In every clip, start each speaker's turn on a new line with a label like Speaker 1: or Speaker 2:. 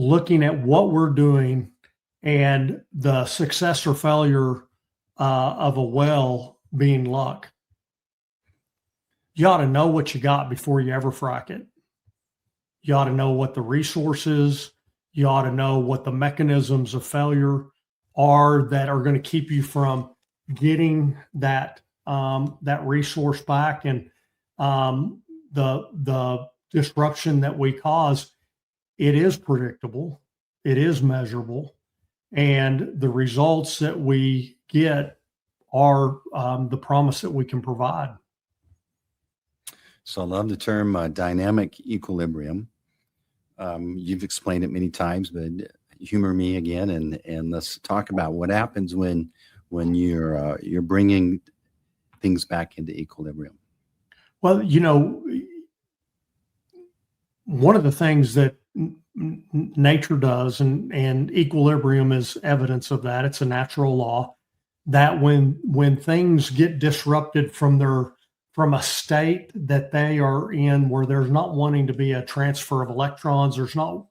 Speaker 1: looking at what we're doing and the success or failure of a well being luck. You ought to know what you got before you ever frack it. You ought to know what the resource is. You ought to know what the mechanisms of failure are that are going to keep you from getting that that resource back, and the disruption that we cause. It is predictable, it is measurable, and the results that we get are the promise that we can provide.
Speaker 2: So I love the term dynamic equilibrium. You've explained it many times, but humor me again, and let's talk about what happens when you're bringing things back into equilibrium.
Speaker 1: Well, one of the things that nature does, and equilibrium is evidence of that. It's a natural law that when things get disrupted from a state that they are in, where there's not wanting to be a transfer of electrons, there's not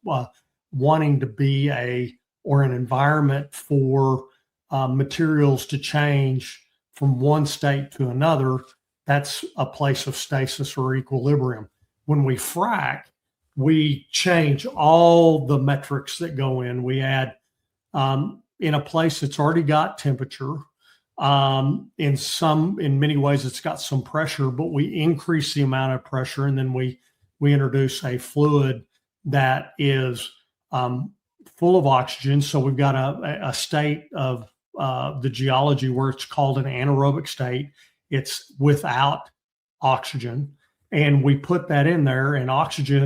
Speaker 1: wanting to be an environment for materials to change from one state to another, that's a place of stasis or equilibrium. When we frack, we change all the metrics that go in. We add in a place that's already got temperature. In many ways, it's got some pressure, but we increase the amount of pressure, and then we introduce a fluid that is full of oxygen. So we've got a state of the geology where it's called an anaerobic state. It's without oxygen, and we put that in there, and oxygen